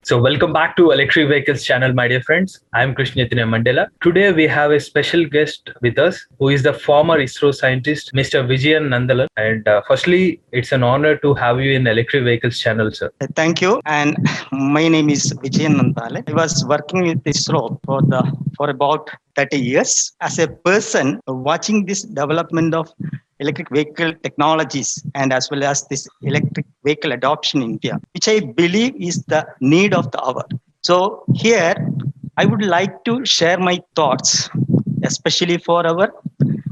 So, welcome back to Electric Vehicles channel, my dear friends. I am Krishna Chaitanya Mandela. Today, we have a special guest with us who is the former ISRO scientist, Mr. Vijayan Nandalan. And firstly, it's an honor to have you in Electric Vehicles channel, sir. Thank you. And my name is Vijayan Nandalan. I was working with ISRO for about 30 years. As a person watching this development of electric vehicle technologies and as well as this electric vehicle adoption in India, which I believe is the need of the hour. So here, I would like to share my thoughts, especially for our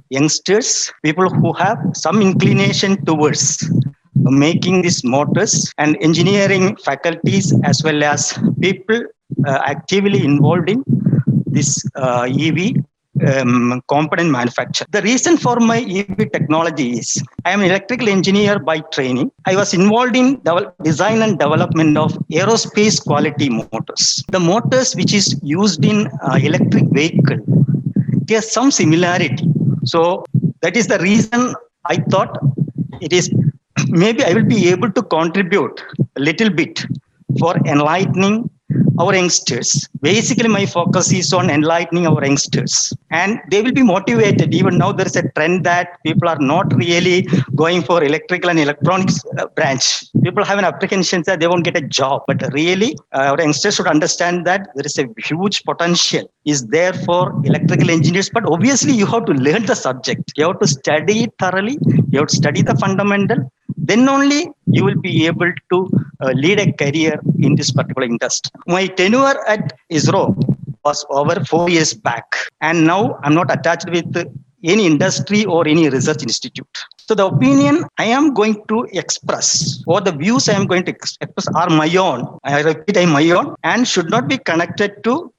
youngsters, people who have some inclination towards making these motors, and engineering faculties as well as people actively involved in this EV component manufacture. The reason for my EV technology is I am an electrical engineer by training. I was involved in design and development of aerospace quality motors. The motors which is used in electric vehicle, there's some similarity. So that is the reason I thought it is maybe I will be able to contribute a little bit for enlightening our youngsters. Basically, my focus is on enlightening our youngsters, and they will be motivated. Even now, there is a trend that people are not really going for electrical and electronics branch. People have an apprehension that they won't get a job, but really, our youngsters should understand that there is a huge potential is there for electrical engineers. But obviously, you have to learn the subject. You have to study it thoroughly. You have to study the fundamental. Then only you will be able to lead a career in this particular industry. My tenure at ISRO was over 4 years back, and now I'm not attached with any industry or any research institute. So the opinion I am going to express or the views I am going to express are my own. I repeat, I'm my own and should not be connected to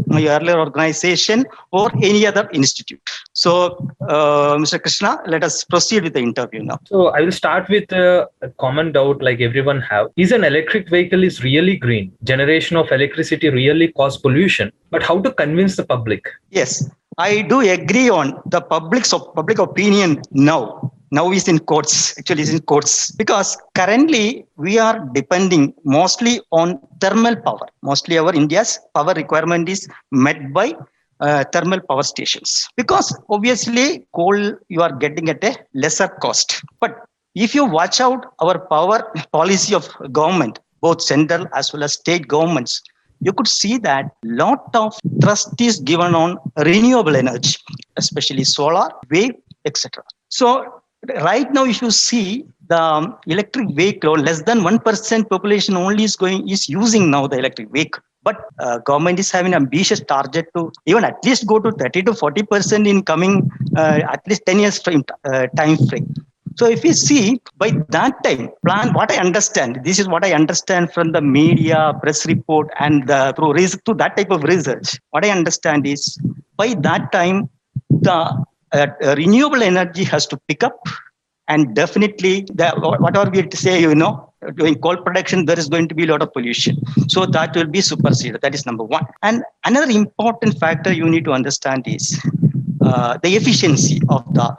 my earlier organization or any other institute. So, Mr. Krishna, let us proceed with the interview now. So I will start with a common doubt like everyone have. Is an electric vehicle is really green? Generation of electricity really cause pollution? But how to convince the public? Yes. I do agree on the public opinion now. Now is in quotes, actually is in quotes, because currently we are depending mostly on thermal power. Mostly our India's power requirement is met by thermal power stations, because obviously coal you are getting at a lesser cost. But if you watch out our power policy of government, both central as well as state governments, you could see that lot of thrust is given on renewable energy, especially solar, wave, etc. So right now, if you see the electric vehicle, less than 1% population only is using now the electric vehicle. But government is having ambitious target to even at least go to 30 to 40% in coming at least 10 years time frame. So if you see by that time, plan what I understand, this is what I understand from the media, press report, and through that type of research. What I understand is by that time, the renewable energy has to pick up, and definitely whatever we say, doing coal production, there is going to be a lot of pollution. So that will be superseded. That is number one. And another important factor you need to understand is the efficiency of the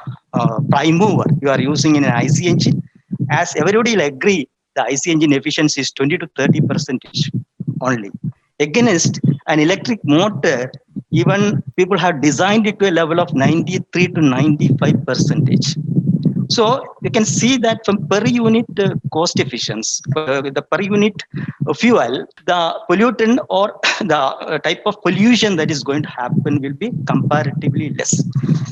prime mover you are using in an IC engine. As everybody will agree, the IC engine efficiency is 20 to 30% only. Against an electric motor, even people have designed it to a level of 93 to 95%. So you can see that from per unit cost efficiency, the per unit fuel, the pollutant or the type of pollution that is going to happen will be comparatively less.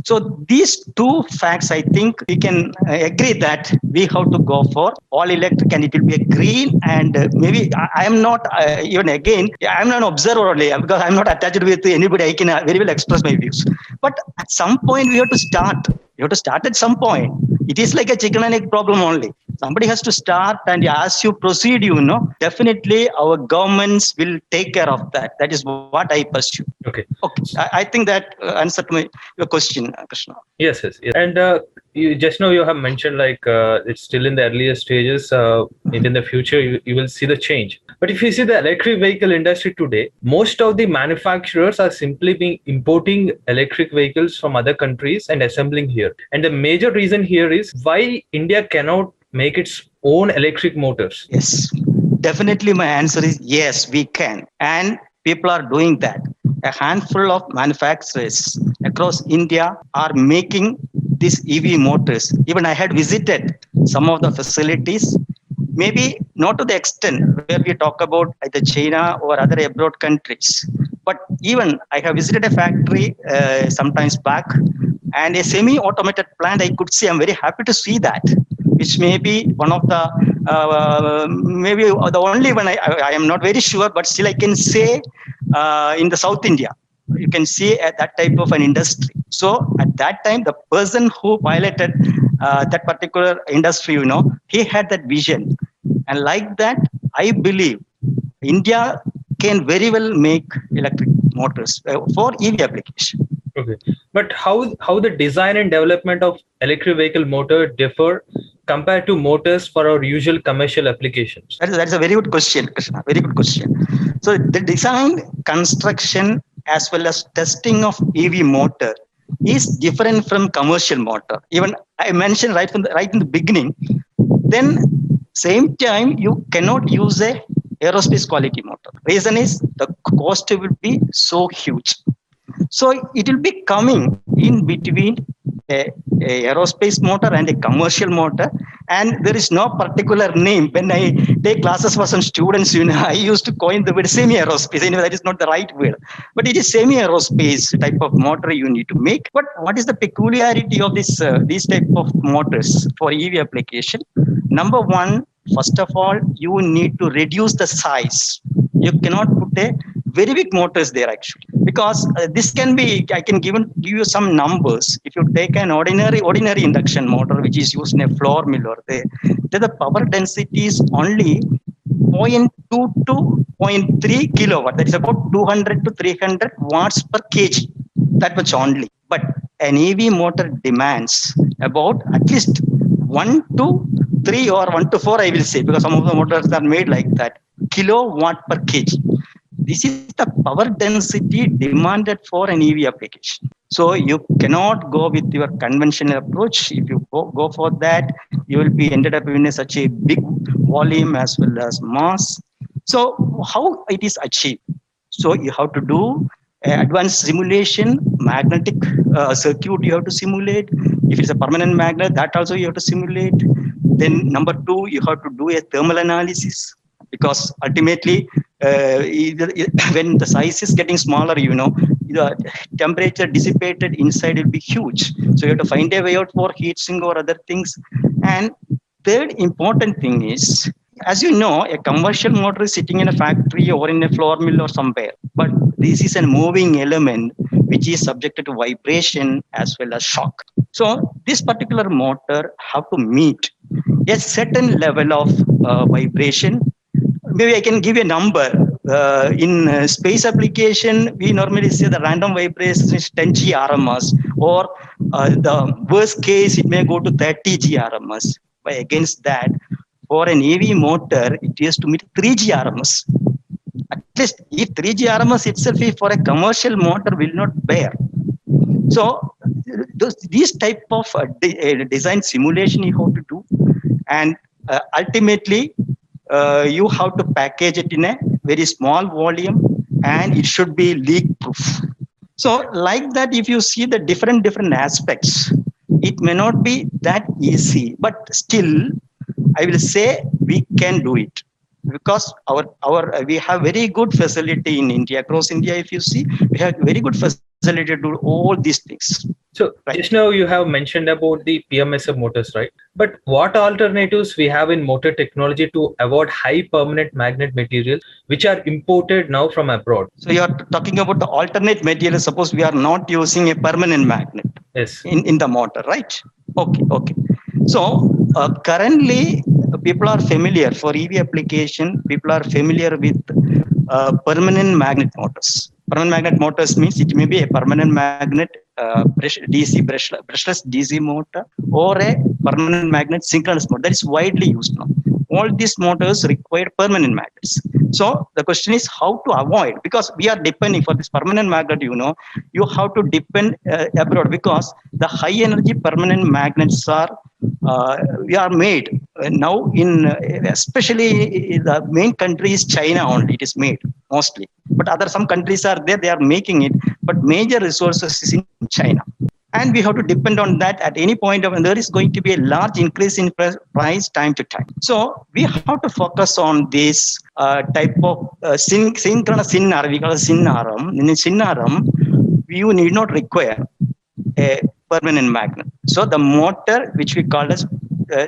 So these two facts, I think we can agree that we have to go for all electric, and it will be a green. And maybe I am not even again, I am not an observer only because I am not attached with anybody. I can very well express my views. But at some point we have to start. You have to start at some point. It is like a chicken and egg problem only. Somebody has to start, and as you proceed, definitely our governments will take care of that. That is what I pursue. Okay. I think that answered your question, Krishna. Yes. And you just now you have mentioned like it's still in the earlier stages. Maybe in the future you will see the change. But if you see the electric vehicle industry today, most of the manufacturers are simply importing electric vehicles from other countries and assembling here. And the major reason here is why India cannot make its own electric motors. Yes. Definitely, my answer is yes, we can. And people are doing that. A handful of manufacturers across India are making these EV motors. Even I had visited some of the facilities, maybe not to the extent where we talk about either China or other abroad countries. But even I have visited a factory sometimes back, and a semi-automated plant. I could see. I'm very happy to see that, which may be one of the maybe the only one. I am not very sure, but still I can say in the South India, you can see that type of an industry. So at that time, the person who piloted that particular industry, he had that vision, and like that, I believe India can very well make electric motors for EV application. Okay, but how the design and development of electric vehicle motor differ compared to motors for our usual commercial applications? That's a very good question, Krishna. Very good question. So the design, construction, as well as testing of EV motor is different from commercial motor. Even I mentioned right in the beginning. Then same time you cannot use a aerospace quality motor. Reason is the cost will be so huge. So it will be coming in between a aerospace motor and a commercial motor, and there is no particular name. When I take classes for some students, I used to coin the word semi-aerospace. Anyway, that is not the right word, but it is semi-aerospace type of motor you need to make. But what is the peculiarity of these type of motors for EV application? Number one, first of all, you need to reduce the size. You cannot put a very big motors there actually, because this can be, I can give you some numbers. If you take an ordinary induction motor which is used in a floor mill or there, the power density is only 0.2 to 0.3 kilowatt. That is about 200 to 300 watts per kg. That much only. But an EV motor demands about at least 1 to 3 or 1 to 4, I will say, because some of the motors are made like that, kilowatt per kg. This is the power density demanded for an EV application. So you cannot go with your conventional approach. If you go for that, you will be ended up in such a big volume as well as mass. So how it is achieved? So you have to do advanced simulation, magnetic circuit you have to simulate. If it's a permanent magnet, that also you have to simulate. Then number two, you have to do a thermal analysis, because ultimately when the size is getting smaller, the temperature dissipated inside will be huge. So you have to find a way out for heat sink or other things. And third important thing is, as you know, a commercial motor is sitting in a factory or in a floor mill or somewhere. But this is a moving element which is subjected to vibration as well as shock. So this particular motor have to meet a certain level of vibration. Maybe I can give you a number. In space application, we normally say the random vibration is 10 G RMS, or the worst case, it may go to 30 G RMS. But against that, for an EV motor, it has to meet 3 G RMS. At least if 3 G RMS itself, for a commercial motor, will not bear. So these type of design simulation you have to do, and ultimately, you have to package it in a very small volume, and it should be leak proof. So like that, if you see the different aspects, it may not be that easy, but still I will say we can do it, because we have very good facility in India. Across India, if you see, we have very good facility to do all these things. So right. Just now you have mentioned about the PMSF motors, right? But what alternatives we have in motor technology to avoid high permanent magnet materials which are imported now from abroad? So you are talking about the alternate material. Suppose we are not using a permanent magnet, yes, in the motor, right? Okay. So currently people are familiar for EV application. People are familiar with permanent magnet motors. Permanent magnet motors means it may be a permanent magnet brushless DC motor, or a permanent magnet synchronous motor that is widely used now. All these motors require permanent magnets. So the question is how to avoid, because we are depending for this permanent magnet, you have to depend abroad, because the high energy permanent magnets are made now especially the main country is China only. It is made mostly, but some countries are there. They are making it, but major resources is in China. And we have to depend on that at any point of, and there is going to be a large increase in price time to time. So we have to focus on this type of synchronous SIN-RM. We call it SIN-RM. In SIN-RM, you need not require a permanent magnet. So the motor, which we call as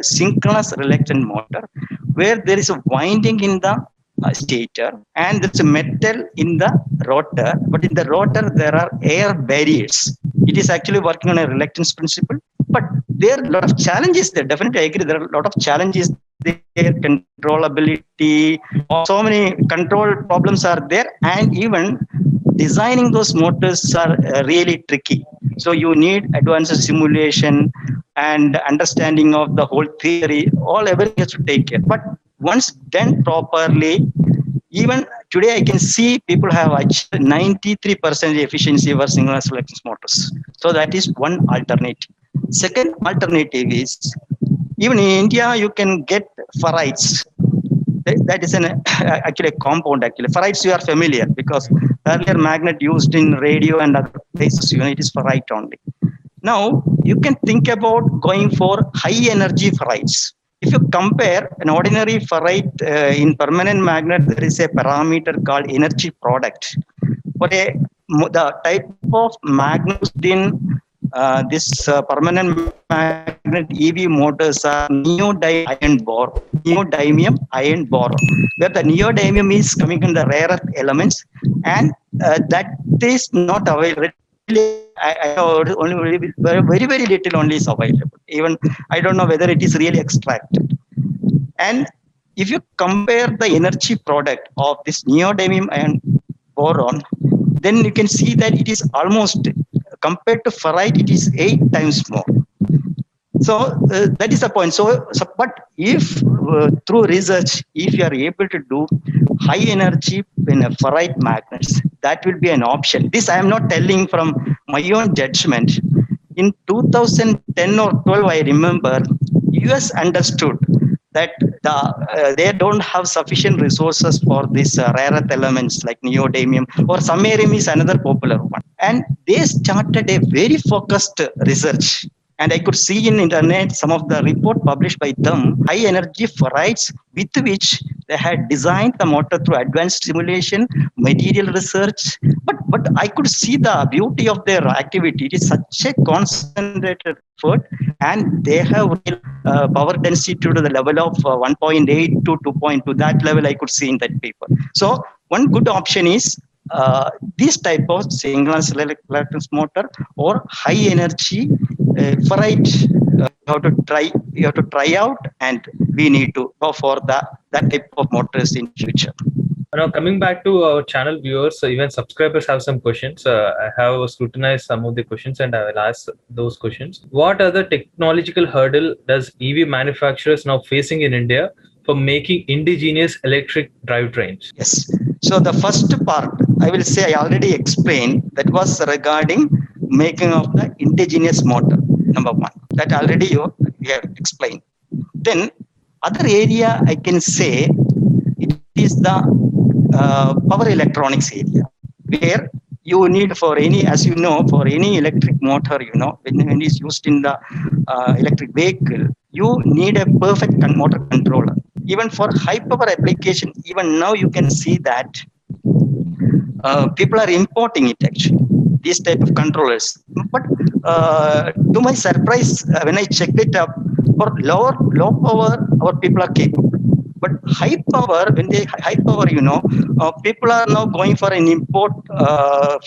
synchronous reluctant motor, where there is a winding in the stator and there's a metal in the rotor, but in the rotor there are air barriers. It is actually working on a reluctance principle, but there are a lot of challenges there. Definitely, I agree. There are a lot of challenges there. Controllability, so many control problems are there, and even designing those motors are really tricky. So you need advanced simulation and understanding of the whole theory. Everything has to take care. But once done properly, even today I can see people have achieved 93% efficiency for synchronous reluctance motors. So that is one alternative. Second alternative is, even in India, you can get ferrites. That is actually a compound. Actually, ferrites you are familiar, because earlier magnet used in radio and other places, it is ferrite only. Now you can think about going for high energy ferrites. If you compare an ordinary ferrite in permanent magnet, there is a parameter called energy product. For the type of magnet in this permanent magnet EV motors are neodymium iron boron, where the neodymium is coming in the rare earth elements, and that is not available. I know only very, very little only is available. Even I don't know whether it is really extracted. And if you compare the energy product of this neodymium iron boron, then you can see that it is almost, compared to ferrite, it is 8 times more. So that is the point. But if through research, if you are able to do high energy in a ferrite magnets, that will be an option. This I am not telling from my own judgment. In 2010 or 12, I remember US understood that they don't have sufficient resources for these rare earth elements like neodymium, or samarium is another popular one. And they started a very focused research. And I could see in internet some of the report published by them, high energy ferrites, with which they had designed the motor through advanced simulation, material research. But I could see the beauty of their activity. It is such a concentrated effort, and they have power density to the level of 1.8 to 2.2. That level I could see in that paper. So one good option is this type of synchronous reluctance motor or high energy ferrite. You have to try out, and we need to go for that type of motors in future. Now, coming back to our channel viewers, even subscribers have some questions. I have scrutinized some of the questions and I will ask those questions. What other technological hurdle does EV manufacturers now facing in India for making indigenous electric drivetrains? Yes. So the first part, I will say, I already explained, that was regarding making of the indigenous motor, number one. That already we have explained. Then other area I can say, it is the power electronics area, where you need for any, as you know, for any electric motor, when it is used in the electric vehicle, you need a perfect motor controller. Even for high power application, even now you can see that people are importing it actually, these type of controllers. But to my surprise, when I checked it up, for low power, our people are capable. But high power, people are now going for an import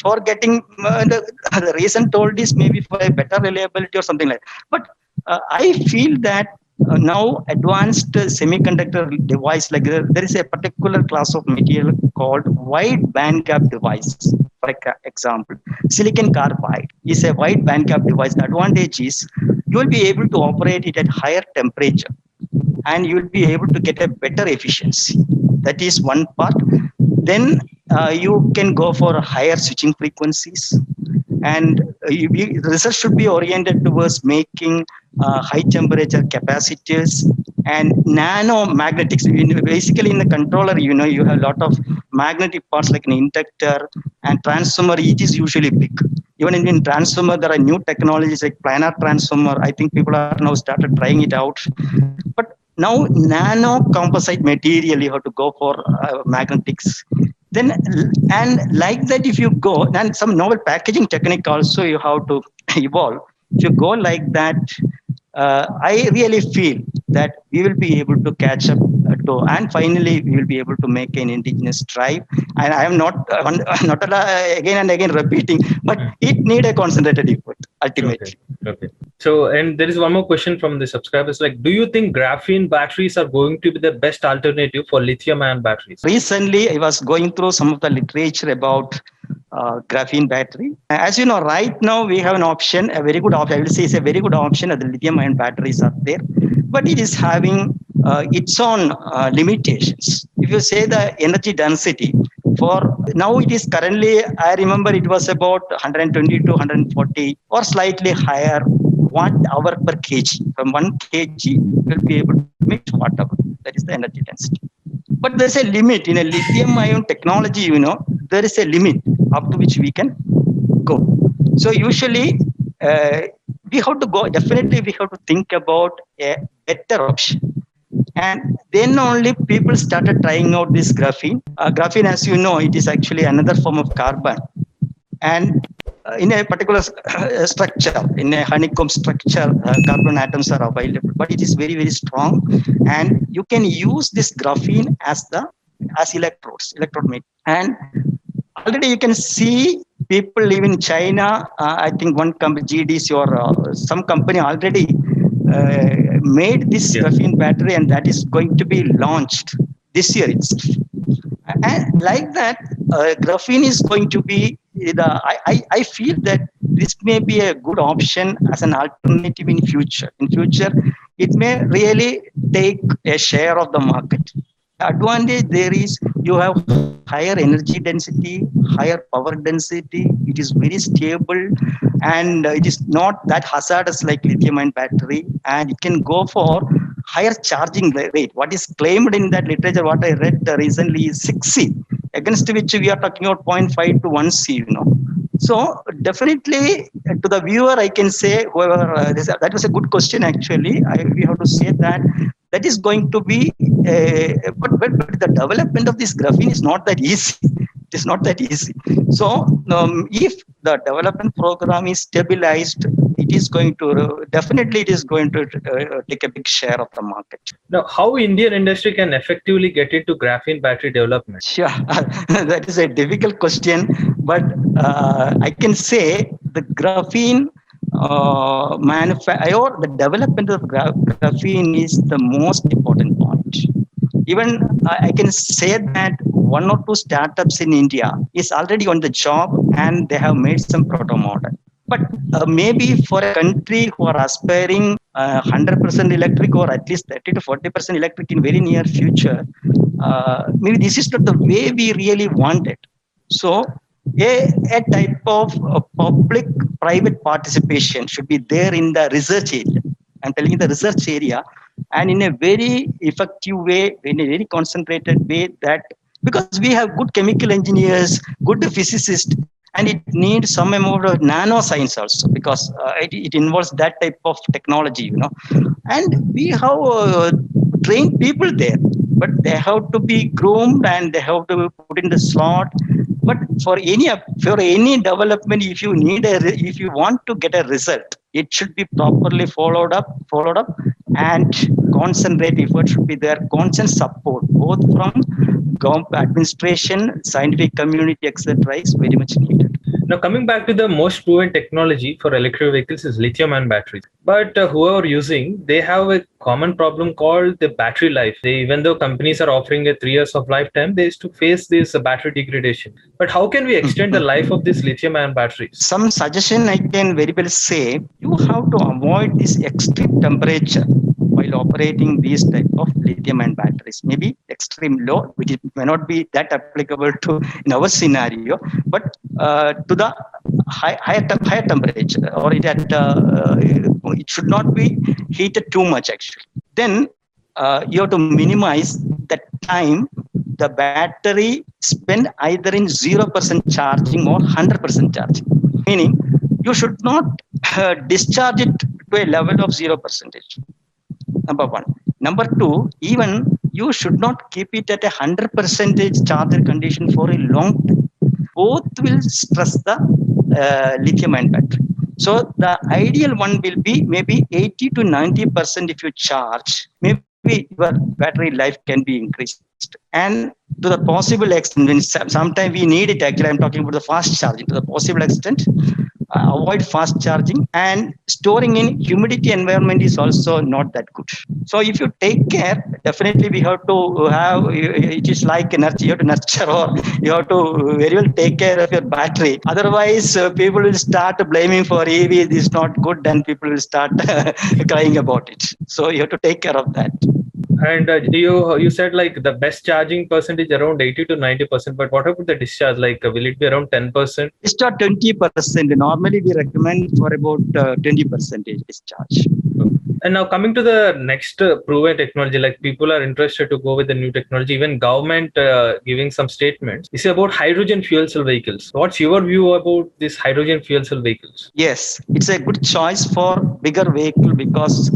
for getting, the reason told is maybe for a better reliability or something like that. But I feel that now advanced semiconductor device, like there is a particular class of material called wide bandgap devices. For example, silicon carbide is a wide bandgap device. The advantage is you will be able to operate it at higher temperature, and you will be able to get a better efficiency. That is one part. Then you can go for higher switching frequencies, and research should be oriented towards making high temperature capacitors and nanomagnetics. Basically, in the controller, you have a lot of magnetic parts like an inductor and transformer. It is usually big. Even in transformer, there are new technologies like planar transformer. I think people are now started trying it out. But now nano composite material, you have to go for magnetics. Then and like that, if you go and some novel packaging technique also you have to evolve. If you go like that, I really feel that we will be able to catch up to, and finally we will be able to make an indigenous tribe. And I am not again and again repeating, but it need a concentrated effort ultimately. Okay. So, and there is one more question from the subscribers. Like, do you think graphene batteries are going to be the best alternative for lithium-ion batteries? Recently, I was going through some of the literature about graphene battery. As you know, right now we have an option, a very good option. I will say it's a very good option. The lithium-ion batteries are there, but it is having its own limitations. If you say the energy density for now, it is currently. I remember it was about 120 to 140 or slightly higher watt-hour per kg. From 1 kg, will be able to make watt-hour. That is the energy density. But there's a limit in a lithium-ion technology. There is a limit up to which we can go. So usually, we have to go. Definitely, we have to think about a better option. And then only people started trying out this graphene. Graphene, as you know, it is actually another form of carbon. And in a particular structure, in a honeycomb structure, carbon atoms are available, but it is very, very strong. And you can use this graphene as electrode mate. And already you can see people live in China. I think one company, GDC or some company already made this graphene battery, and that is going to be launched this year itself. And like that, graphene is going to be I feel that this may be a good option as an alternative in future. In future, it may really take a share of the market. Advantage there is you have higher energy density, higher power density. It is very stable, and it is not that hazardous like lithium-ion battery. And it can go for higher charging rate. What is claimed in that literature, what I read recently, is 6C, against which we are talking about 0.5 to 1C. So definitely, to the viewer, I can say, whoever that was a good question actually. We have to say that is going to be, but the development of this graphene is not that easy. It is not that easy. So if the development program is stabilized, it is going to take a big share of the market. Now, how Indian industry can effectively get into graphene battery development? Sure, that is a difficult question, but I can say the graphene or the development of graphene is the most important point. Even I can say that one or two startups in India is already on the job and they have made some proto model. But maybe for a country who are aspiring 100% electric or at least 30 to 40% electric in very near future, maybe this is not the way we really want it. So a type of public-private participation should be there in the research area. I'm telling you the research area, and in a very effective way, in a very concentrated way, that because we have good chemical engineers, good physicists, and it needs some amount of nanoscience also, because it involves that type of technology, And we have trained people there, but they have to be groomed and they have to be put in the slot. But for any development, if you want to get a result, it should be properly followed up, and concentrate effort should be there. Constant support, both from government administration, scientific community, etc., is very much needed. Now, coming back to the most proven technology for electric vehicles is lithium-ion batteries. But whoever using, they have a common problem called the battery life. Even though companies are offering a 3 years of lifetime, they used to face this battery degradation. But how can we extend the life of these lithium-ion batteries? Some suggestion I can very well say, you have to avoid this extreme temperature while operating these type of lithium-ion batteries. Maybe extreme low, which may not be that applicable to in our scenario, but to the higher temperature, or it should not be heated too much actually. Then you have to minimize the time the battery spend either in 0% charging or 100% charging. Meaning, you should not discharge it to a level of 0%. Number one. Number two, even you should not keep it at a 100% charger condition for a long time. Both will stress the lithium ion battery. So the ideal one will be maybe 80 to 90% if you charge. Maybe your battery life can be increased. And to the possible extent, when sometimes we need it, actually, I'm talking about the fast charging. To the possible extent, avoid fast charging, and storing in humidity environment is also not that good. So if you take care, definitely we have to have, it is like nurture, you have to nurture, or you have to very well take care of your battery. Otherwise, people will start blaming for EV, this is not good, and people will start crying about it. So you have to take care of that. And you said like the best charging percentage around 80 to 90%, but what about the discharge? Like, will it be around 10%? Discharge 20%. Normally, we recommend for about 20% discharge. And now coming to the next proven technology, like people are interested to go with the new technology. Even government giving some statements. It's about hydrogen fuel cell vehicles. What's your view about this hydrogen fuel cell vehicles? Yes, it's a good choice for bigger vehicle because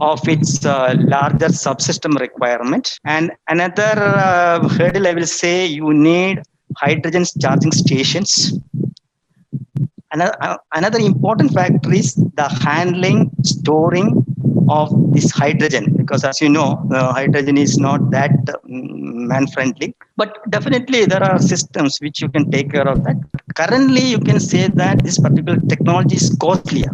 of its larger subsystem requirement. And another hurdle, I will say, you need hydrogen charging stations. Another important factor is the handling, storing of this hydrogen, because as you know, hydrogen is not that man friendly, but definitely there are systems which you can take care of that. Currently, you can say that this particular technology is costlier.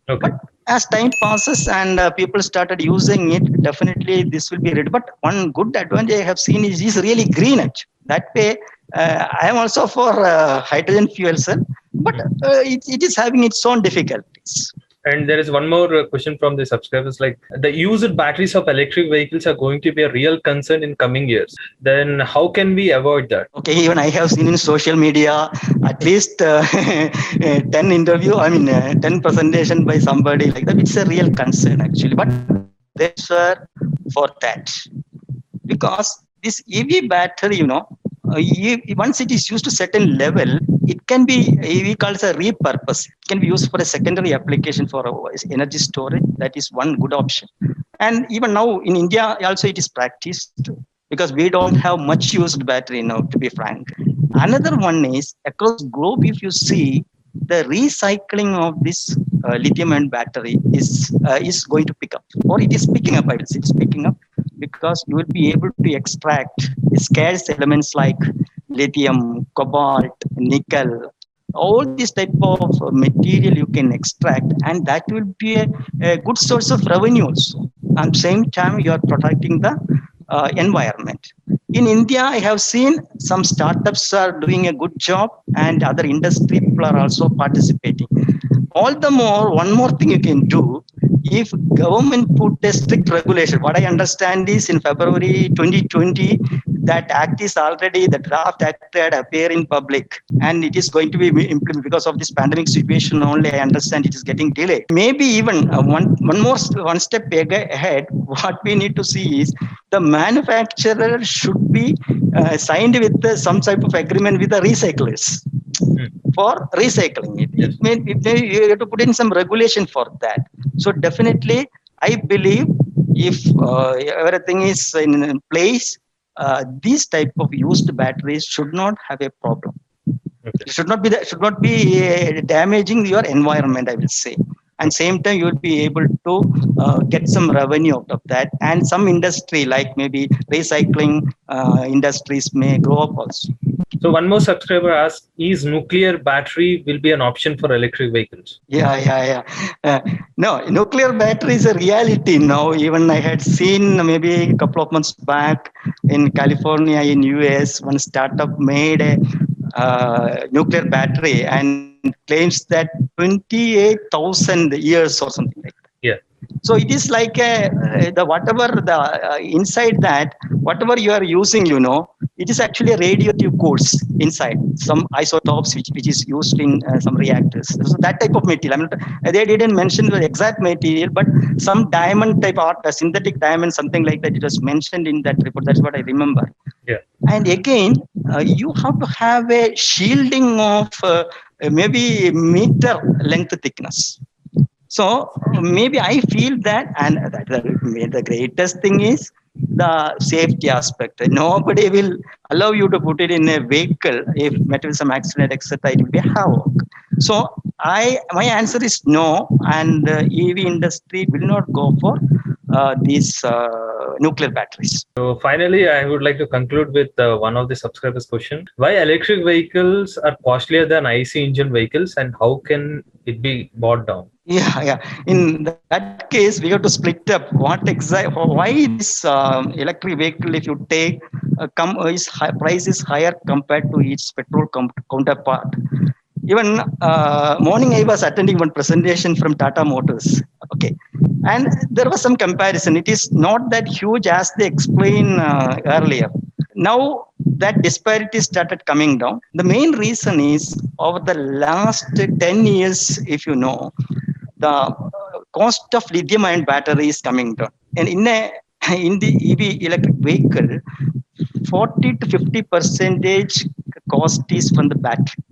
Okay. But as time passes and people started using it, definitely this will be ready. But one good advantage I have seen is really green edge. That way, I am also for hydrogen fuel cell, but it is having its own difficulties. And there is one more question from the subscribers, like the used batteries of electric vehicles are going to be a real concern in coming years. Then how can we avoid that? Okay, even I have seen in social media at least 10 interview, 10 presentation by somebody like that. It's a real concern actually, but there's for that. Because this EV battery, once it is used to certain level, it can be, we call it a repurpose. It can be used for a secondary application for energy storage. That is one good option. And even now in India also it is practiced because we don't have much used battery now, to be frank. Another one is across globe, if you see, the recycling of this lithium-ion battery is going to pick up, or it is picking up. I will say it's picking up because you will be able to extract scarce elements like lithium, cobalt, nickel. All these type of material you can extract, and that will be a good source of revenue also. At the same time, you are protecting the environment. In India, I have seen some startups are doing a good job, and other industry people are also participating. All the more, one more thing you can do, if government put a strict regulation, what I understand is in February 2020, that act is already, the draft act had appeared in public, and it is going to be implemented because of this pandemic situation only. I understand it is getting delayed. Maybe even one step ahead, what we need to see is the manufacturer should be signed with some type of agreement with the recyclers for recycling it. Yes. You have to put in some regulation for that. So definitely, I believe if everything is in place, these type of used batteries should not have a problem. Okay. It should not be damaging your environment, I will say. And same time, you will be able to get some revenue out of that. And some industry, like maybe recycling industries, may grow up also. So one more subscriber asked, is nuclear battery will be an option for electric vehicles? Yeah. No, nuclear battery is a reality now. Even I had seen maybe a couple of months back in California, in US, one startup made a nuclear battery and claims that 28,000 years or something like that. Yeah. So it is like the whatever the inside that whatever you are using, it is actually a radioactive course inside some isotopes which is used in some reactors. So that type of material. They didn't mention the exact material, but some diamond type art, a synthetic diamond, something like that. It was mentioned in that report. That's what I remember. Yeah. And again, you have to have a shielding of maybe meter length thickness. So maybe I feel that, and that the greatest thing is the safety aspect. Nobody will allow you to put it in a vehicle if met with some accident, etc. It will be havoc. So my answer is no, and EV industry will not go for these nuclear batteries. So finally, I would like to conclude with one of the subscribers' question: why electric vehicles are costlier than IC engine vehicles, and how can it be bought down? Yeah. In that case, we have to split up why this electric vehicle, if you take, price is higher compared to its petrol counterpart. Even morning, I was attending one presentation from Tata Motors. Okay, and there was some comparison. It is not that huge as they explained earlier. Now that disparity started coming down. The main reason is over the last 10 years, if you know, the cost of lithium-ion battery is coming down, and in the EV electric vehicle, 40 to 50% cost is from the battery.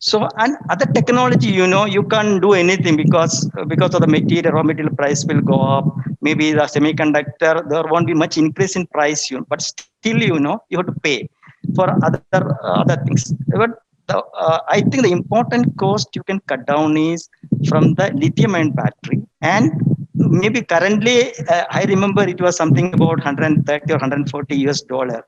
So, and other technology, you can't do anything because of the raw material price will go up. Maybe the semiconductor, there won't be much increase in price, but still, you have to pay for other things. But I think the important cost you can cut down is from the lithium-ion battery. And maybe currently, I remember it was something about 130 or 140 US dollar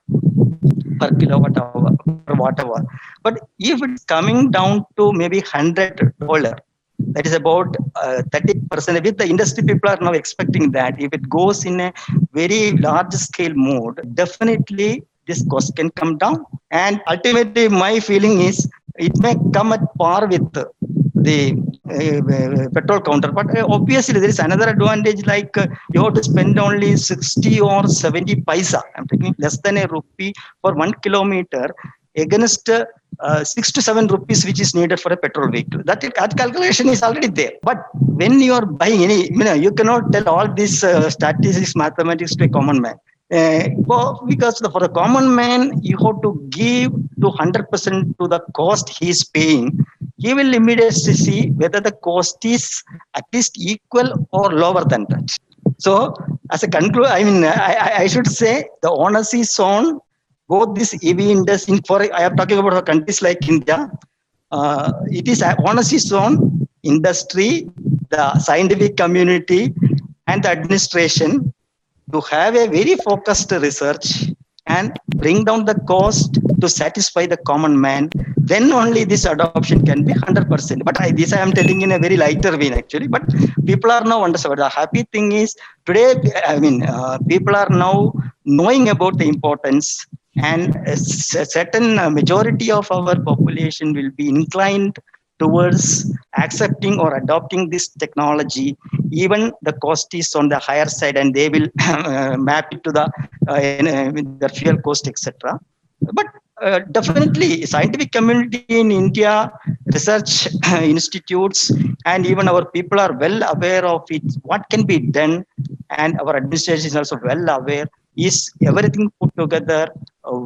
per kilowatt hour or whatever. But if it's coming down to maybe $100, that is about 30%. With the industry, people are now expecting that if it goes in a very large scale mode, definitely this cost can come down. And ultimately, my feeling is it may come at par with the petrol counterpart. Obviously, there is another advantage, like you have to spend only 60 or 70 paisa. I'm taking less than a rupee for 1 kilometer against 6 to 7 rupees, which is needed for a petrol vehicle. That calculation is already there. But when you are buying you cannot tell all these statistics, mathematics to a common man. Because for the common man, you have to give to 100% to the cost he is paying. He will immediately see whether the cost is at least equal or lower than that. So, as a conclusion, I should say the onus is on both this EV industry. I am talking about countries like India. It is onus is on industry, the scientific community, and the administration to have a very focused research and bring down the cost to satisfy the common man. Then only this adoption can be 100%. But this I am telling in a very lighter vein actually. But people are now understood. The happy thing is today, people are now knowing about the importance, and a certain majority of our population will be inclined towards accepting or adopting this technology. Even the cost is on the higher side, and they will map it to the fuel cost, etc. But definitely, scientific community in India, research institutes, and even our people are well aware of it. What can be done, and our administration is also well aware. Is everything put together?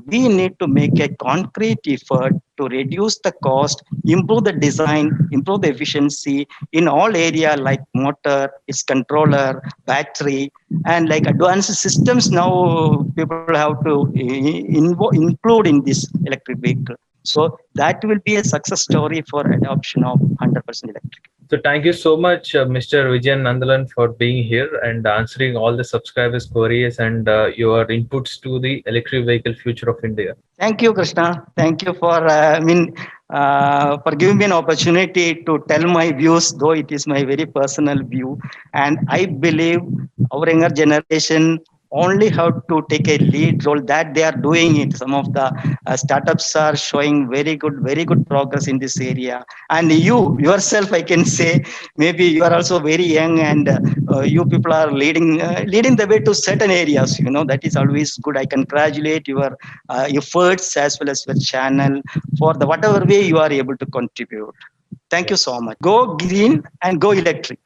We need to make a concrete effort to reduce the cost, improve the design, improve the efficiency in all areas like motor, its controller, battery, and like advanced systems. Now people have to include in this electric vehicle. So that will be a success story for adoption of 100% electric. So thank you so much, Mr. Vijayan Nandalan, for being here and answering all the subscribers' queries and your inputs to the electric vehicle future of India. Thank you, Krishna. Thank you for for giving me an opportunity to tell my views, though it is my very personal view. And I believe our younger generation only have to take a lead role that they are doing it. Some of the startups are showing very good progress in this area. And you yourself, I can say, maybe you are also very young, and you people are leading the way to certain areas. That is always good. I congratulate your efforts as well as your channel for the whatever way you are able to contribute. Thank you so much. Go green and go electric.